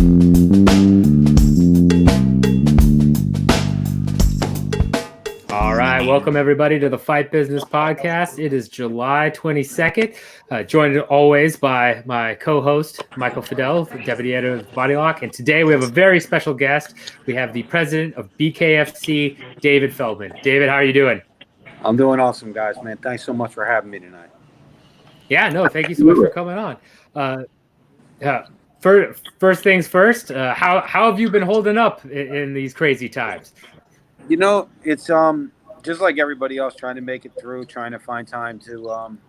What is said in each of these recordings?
All right, welcome everybody to the Fight Business Podcast. It is July 22nd, joined always by my co-host, Michael Fiedel, the deputy editor of Vallie-Flagg. And today we have a very special guest. We have the president of BKFC, David Feldman. David, how are you doing? I'm doing awesome, guys, man. Thanks so much for having me tonight. Yeah, no, thank you so much for coming on. First things first, how have you been holding up in these crazy times? You know, it's just like everybody else, trying to make it through, trying to find time to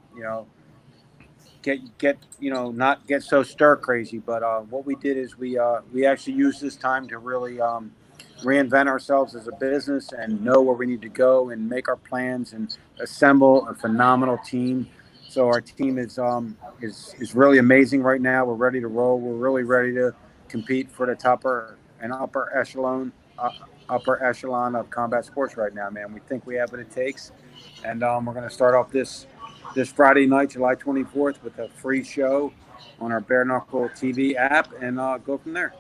get not get so stir crazy. But what we did is we actually used this time to really reinvent ourselves as a business and know where we need to go and make our plans and assemble a phenomenal team. So our team is really amazing right now. We're ready to roll. We're really ready to compete for the upper echelon of combat sports right now, man. We think we have what it takes, and we're going to start off this Friday night, July 24th, with a free show on our Bare Knuckle TV app, and go from there.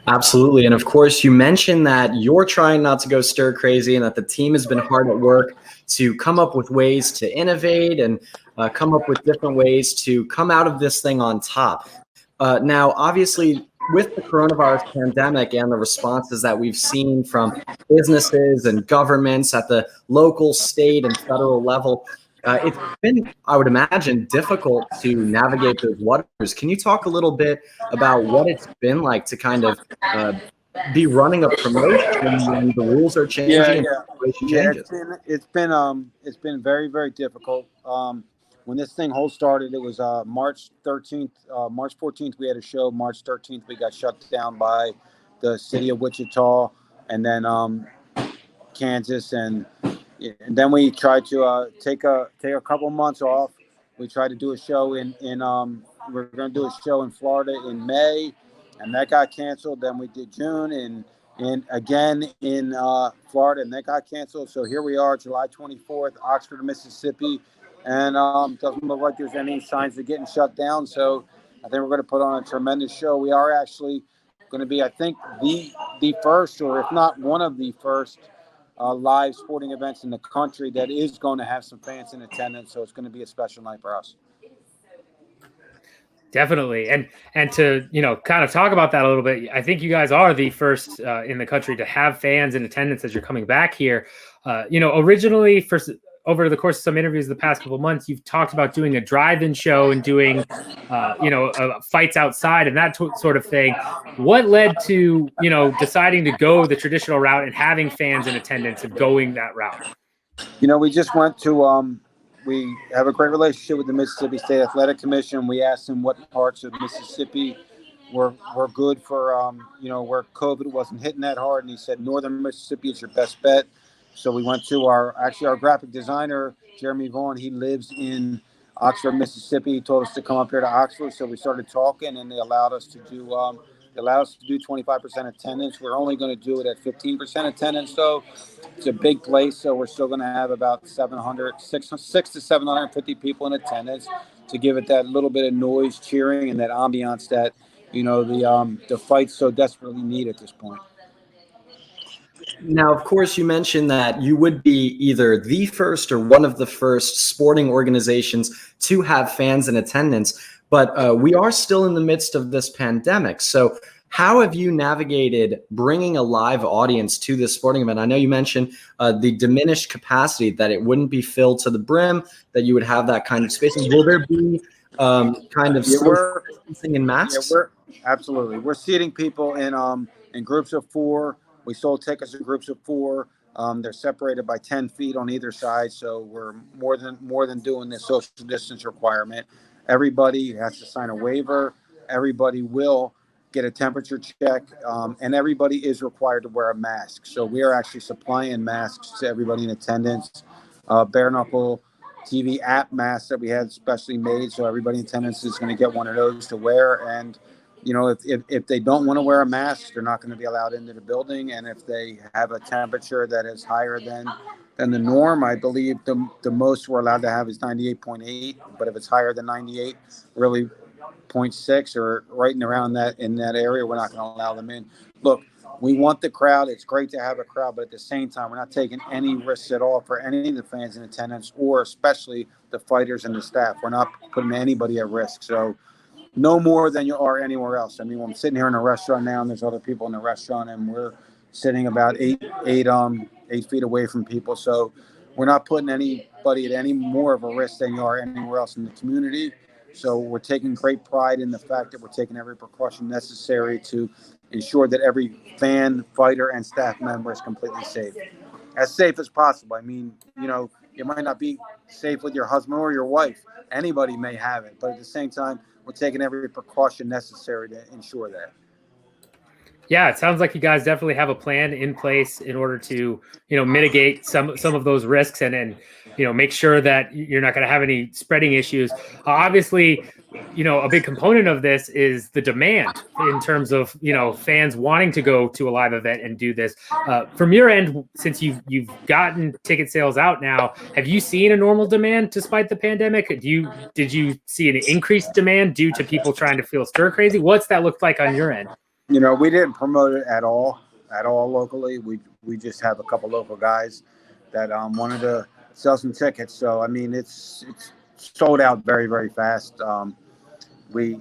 Absolutely. And of course, you mentioned that you're trying not to go stir crazy and that the team has been hard at work to come up with ways to innovate and come up with different ways to come out of this thing on top. Now, obviously, with the coronavirus pandemic and the responses that we've seen from businesses and governments at the local, state, and federal level, it's been, I would imagine, difficult to navigate those waters. Can you talk a little bit about what it's been like to kind of be running a promotion when the rules are changing? It's been very, very difficult. When this thing whole started, it was March 13th, March 14th, we had a show. March 13th, we got shut down by the city of Wichita, and then Kansas, and then we tried to take a couple months off. We tried to do a show we're going to do a show in Florida in May, and that got canceled. Then we did June and again in Florida, and that got canceled. So here we are, July 24th, Oxford, Mississippi, and doesn't look like there's any signs of getting shut down. So I think we're going to put on a tremendous show. We are actually going to be, I think, the first, or if not one of the first, live sporting events in the country that is going to have some fans in attendance. So it's going to be a special night for us. Definitely. And to, kind of talk about that a little bit, I think you guys are the first in the country to have fans in attendance as you're coming back here. Originally, over the course of some interviews the past couple of months, you've talked about doing a drive-in show and doing, fights outside and that sort of thing. What led to, deciding to go the traditional route and having fans in attendance and going that route? We just went to we have a great relationship with the Mississippi State Athletic Commission. We asked them what parts of Mississippi were good for, where COVID wasn't hitting that hard. And he said, northern Mississippi is your best bet. So we went to our graphic designer, Jeremy Vaughn. He lives in Oxford, Mississippi. He told us to come up here to Oxford. So we started talking, and they allowed us to do 25% attendance. We're only going to do it at 15% attendance, though. It's a big place, so we're still going to have about 600 to 750 people in attendance to give it that little bit of noise, cheering, and that ambiance that the fights so desperately need at this point. Now, of course, you mentioned that you would be either the first or one of the first sporting organizations to have fans in attendance, but we are still in the midst of this pandemic. So how have you navigated bringing a live audience to this sporting event? I know you mentioned the diminished capacity, that it wouldn't be filled to the brim, that you would have that kind of space. Will there be kind of social distancing in masks? Absolutely. We're seating people in groups of 4. We sold tickets in groups of 4. They're separated by 10 feet on either side, so we're more than doing the social distance requirement. Everybody has to sign a waiver. Everybody will get a temperature check, and everybody is required to wear a mask. So we are actually supplying masks to everybody in attendance. Bare Knuckle TV app masks that we had specially made, so everybody in attendance is going to get one of those to wear. And if they don't want to wear a mask, they're not going to be allowed into the building. And if they have a temperature that is higher than the norm, I believe the most we're allowed to have is 98.8. But if it's higher than 98, really 0.6 or right around that in that area, we're not going to allow them in. Look, we want the crowd. It's great to have a crowd, but at the same time, we're not taking any risks at all for any of the fans in attendance, or especially the fighters and the staff. We're not putting anybody at risk. So no more than you are anywhere else. I mean, when I'm sitting here in a restaurant now, and there's other people in the restaurant, and we're sitting about 8 feet away from people. So we're not putting anybody at any more of a risk than you are anywhere else in the community. So we're taking great pride in the fact that we're taking every precaution necessary to ensure that every fan, fighter, and staff member is completely safe as possible. I mean, you know, you might not be safe with your husband or your wife. Anybody may have it, but at the same time, we're taking every precaution necessary to ensure that. Yeah, it sounds like you guys definitely have a plan in place in order to, mitigate some of those risks and make sure that you're not going to have any spreading issues. Obviously, a big component of this is the demand in terms of, fans wanting to go to a live event and do this. From your end, since you've gotten ticket sales out now, have you seen a normal demand despite the pandemic? Did you see an increased demand due to people trying to feel stir crazy? What's that look like on your end? We didn't promote it at all locally. We just have a couple local guys that wanted to sell some tickets. So I mean, it's sold out very, very fast. We,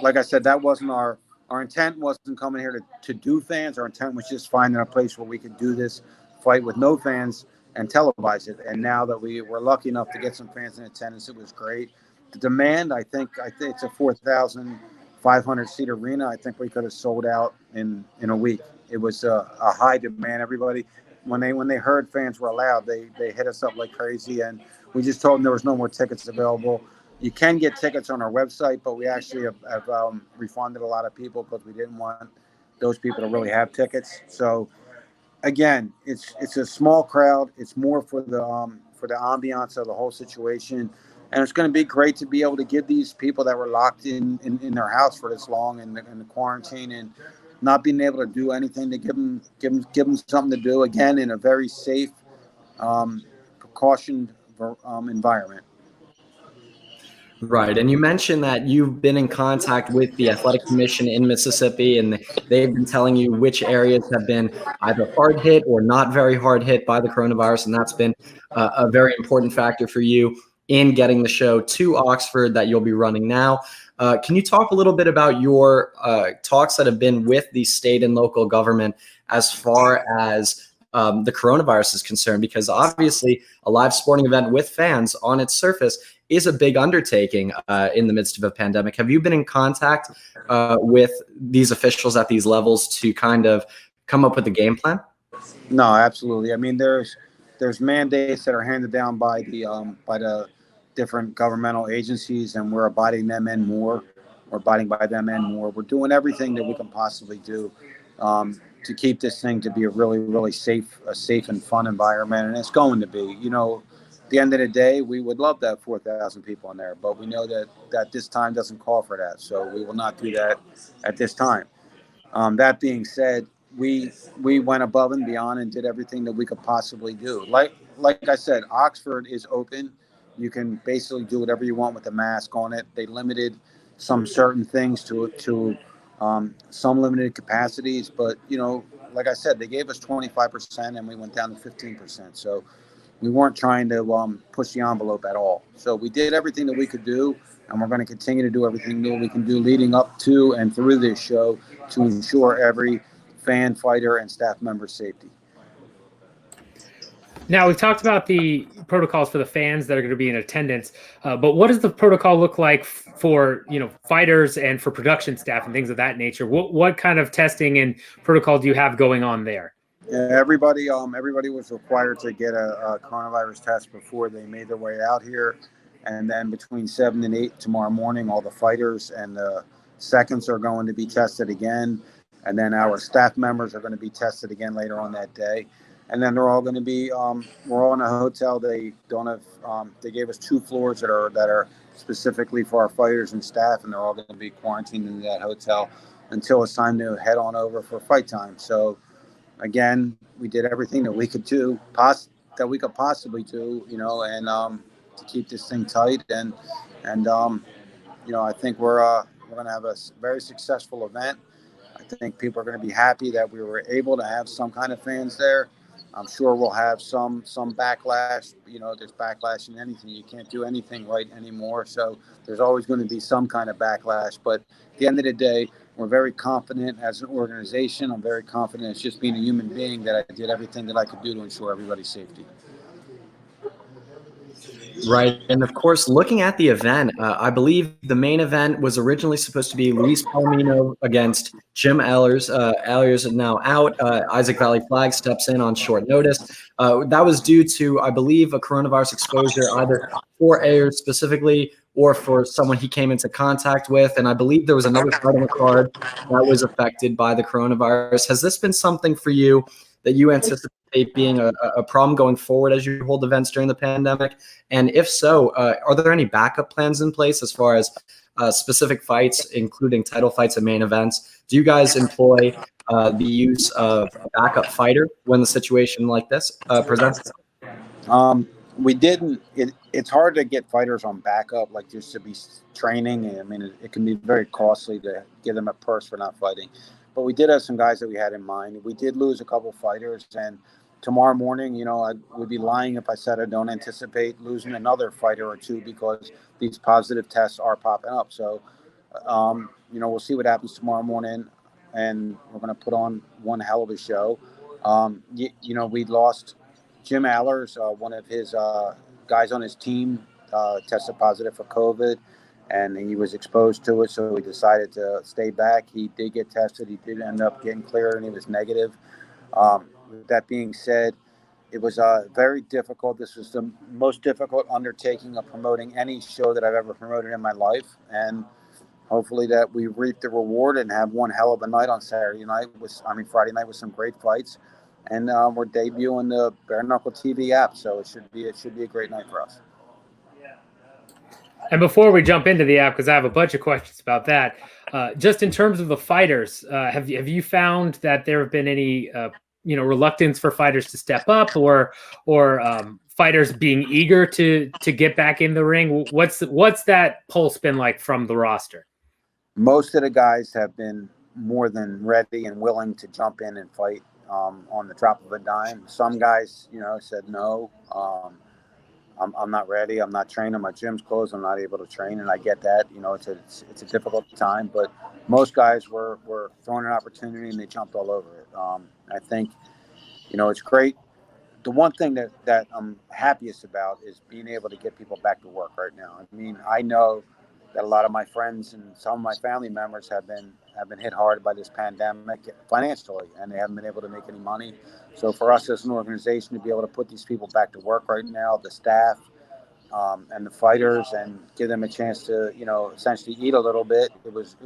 like I said, that wasn't our intent. Wasn't coming here to do fans. Our intent was just finding a place where we could do this fight with no fans and televise it. And now that we were lucky enough to get some fans in attendance, it was great. The demand, I think it's a 4,500 seat arena. I think we could have sold out in a week. It was a high demand. Everybody, when they heard fans were allowed, they hit us up like crazy, and we just told them there was no more tickets available. You can get tickets on our website, but we actually have refunded a lot of people because we didn't want those people to really have tickets. So again, it's a small crowd. It's more for the ambiance of the whole situation. And it's going to be great to be able to give these people that were locked in their house for this long in the quarantine and not being able to do anything, to give them something to do, again, in a very safe, precautioned environment. Right. And you mentioned that you've been in contact with the Athletic Commission in Mississippi, and they've been telling you which areas have been either hard hit or not very hard hit by the coronavirus. And that's been a very important factor for you in getting the show to Oxford that you'll be running now. Can you talk a little bit about your talks that have been with the state and local government as far as the coronavirus is concerned? Because obviously a live sporting event with fans on its surface is a big undertaking in the midst of a pandemic. Have you been in contact with these officials at these levels to kind of come up with a game plan? No, absolutely. I mean, there's mandates that are handed down by the different governmental agencies, and we're abiding by them and more. We're doing everything that we can possibly do to keep this thing to be a really, really safe and fun environment, and it's going to be. At the end of the day, we would love to have 4,000 people in there, but we know that this time doesn't call for that, so we will not do that at this time. That being said, we went above and beyond and did everything that we could possibly do. Like I said, Oxford is open. You can basically do whatever you want with the mask on it. They limited some certain things to some limited capacities, but like I said, they gave us 25% and we went down to 15%. So we weren't trying to push the envelope at all. So we did everything that we could do, and we're going to continue to do everything that we can do leading up to and through this show to ensure every fan, fighter, and staff member's safety. Now, we've talked about the protocols for the fans that are going to be in attendance, but what does the protocol look like for fighters and for production staff and things of that nature? What kind of testing and protocol do you have going on there? Everybody was required to get a coronavirus test before they made their way out here, and then between 7 and 8 tomorrow morning, all the fighters and the seconds are going to be tested again, and then our staff members are going to be tested again later on that day, and then they're all going to be. We're all in a hotel. They don't have. They gave us 2 floors that are specifically for our fighters and staff, and they're all going to be quarantined in that hotel until it's time to head on over for fight time. So. Again, we did everything that we could do, that we could possibly do, and to keep this thing tight and I think we're going to have a very successful event. I think people are going to be happy that we were able to have some kind of fans there. I'm sure we'll have some backlash. There's backlash in anything. You can't do anything right anymore. So there's always going to be some kind of backlash. But at the end of the day, we're very confident as an organization. I'm very confident as just being a human being that I did everything that I could do to ensure everybody's safety. Right. And of course, looking at the event, I believe the main event was originally supposed to be Luis Palomino against Jim Ehlers. Ehlers is now out. Isaac Vallie-Flagg steps in on short notice. That was due to, I believe, a coronavirus exposure, either for Ehlers specifically or for someone he came into contact with. And I believe there was another fight on the card that was affected by the coronavirus. Has this been something for you that you anticipate being a problem going forward as you hold events during the pandemic? And if so, are there any backup plans in place as far as specific fights, including title fights and main events? Do you guys employ the use of a backup fighter when the situation like this presents itself? We didn't. It's hard to get fighters on backup, like just to be training. I mean, it can be very costly to give them a purse for not fighting. But we did have some guys that we had in mind. We did lose a couple fighters, and tomorrow morning, I would be lying if I said I don't anticipate losing another fighter or two because these positive tests are popping up. So, we'll see what happens tomorrow morning, and we're going to put on one hell of a show. We lost Jim Ehlers, one of his guys on his team, tested positive for COVID, and he was exposed to it, so he decided to stay back. He did get tested. He did end up getting clear, and he was negative. With that being said, it was very difficult. This was the most difficult undertaking of promoting any show that I've ever promoted in my life, and hopefully that we reap the reward and have one hell of a night on Friday night with some great fights. And we're debuting the Bare Knuckle TV app, so it should be a great night for us. And before we jump into the app, because I have a bunch of questions about that, just in terms of the fighters, have you found that there have been any reluctance for fighters to step up, or fighters being eager to get back in the ring? What's that pulse been like from the roster? Most of the guys have been more than ready and willing to jump in and fight on the drop of a dime. Some guys, said no. I'm not ready. I'm not training. My gym's closed. I'm not able to train, and I get that. It's a difficult time, but most guys were thrown an opportunity and they jumped all over it. I think, it's great. The one thing that I'm happiest about is being able to get people back to work right now. I mean, I know that a lot of my friends and some of my family members have been hit hard by this pandemic financially, and they haven't been able to make any money. So for us as an organization to be able to put these people back to work right now, the staff and the fighters, and give them a chance to, essentially eat a little bit, it was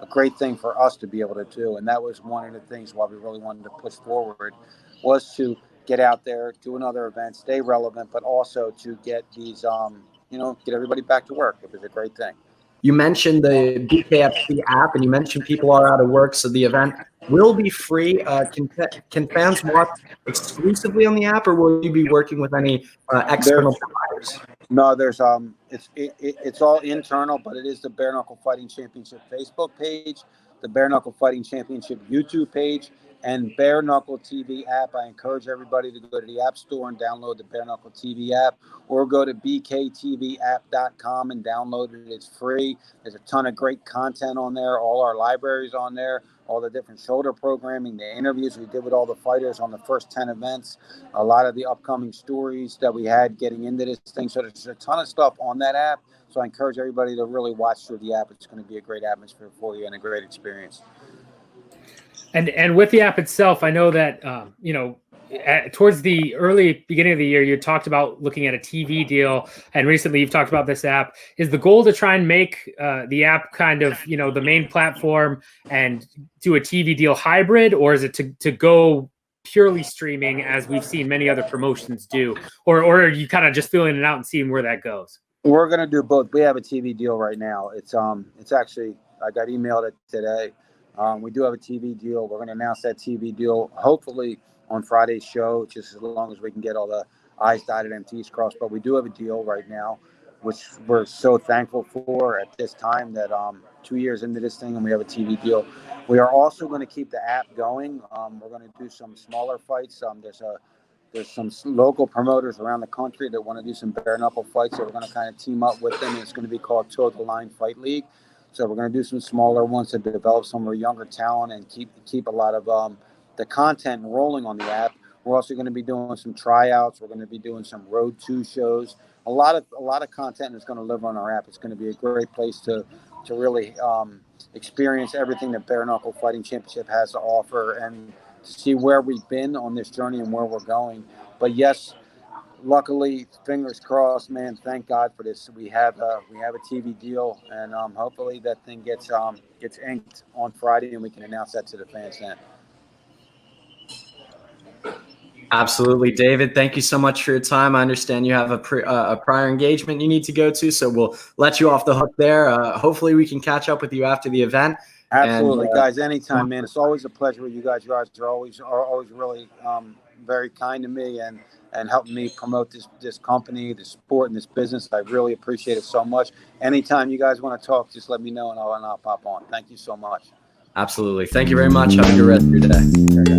a great thing for us to be able to do. And that was one of the things why we really wanted to push forward, was to get out there, do another event, stay relevant, but also to get these, get everybody back to work. It was a great thing. You mentioned the BKFC app, and you mentioned people are out of work, so the event will be free. Can fans watch exclusively on the app, or will you be working with any external providers? No, there's it's all internal, but it is the Bare Knuckle Fighting Championship Facebook page, the Bare Knuckle Fighting Championship YouTube page, and Bare Knuckle TV app. I encourage everybody to go to the App Store and download the Bare Knuckle TV app, or go to bkTVapp.com and download it. It's free. There's a ton of great content on there, all our libraries on there, all the different shoulder programming, the interviews we did with all the fighters on the first 10 events, a lot of the upcoming stories that we had getting into this thing. So there's a ton of stuff on that app. So I encourage everybody to really watch through the app. It's going to be a great atmosphere for you and a great experience. And with the app itself, I know that, towards the early beginning of the year, you talked about looking at a TV deal, and recently you've talked about this app. Is the goal to try and make the app kind of, the main platform and do a TV deal hybrid, or is it to go purely streaming as we've seen many other promotions do, or are you kind of just feeling it out and seeing where that goes? We're going to do both. We have a TV deal right now. It's actually, I got emailed it today. We do have a TV deal. We're going to announce that TV deal hopefully on Friday's show, just as long as we can get all the I's dotted and T's crossed. But we do have a deal right now. which we're so thankful for at this time that 2 years into this thing and we have a TV deal. We are also going to keep the app going. We're going to do some smaller fights. There's some local promoters around the country that want to do some bare knuckle fights, so we're going to kind of team up with them. It's going to be called Toe the Line Fight League. So we're going to do some smaller ones to develop some of our younger talent and keep a lot of the content rolling on the app. We're also going to be doing some tryouts. We're going to be doing some Road 2 shows. A lot of content is going to live on our app. It's going to be a great place to really experience everything that Bare Knuckle Fighting Championship has to offer and to see where we've been on this journey and where we're going. But yes, luckily, fingers crossed, man. Thank God for this. We have a TV deal, and hopefully that thing gets inked on Friday, and we can announce that to the fans then. Absolutely, David. Thank you so much for your time. I understand you have a prior engagement you need to go to, so we'll let you off the hook there. Hopefully, we can catch up with you after the event. Absolutely, guys. Anytime, man. It's always a pleasure with you guys. You guys are always really very kind to me and helping me promote this company, this sport, and this business. I really appreciate it so much. Anytime you guys want to talk, just let me know and I'll pop on. Thank you so much. Absolutely. Thank you very much. Have a good rest of your day.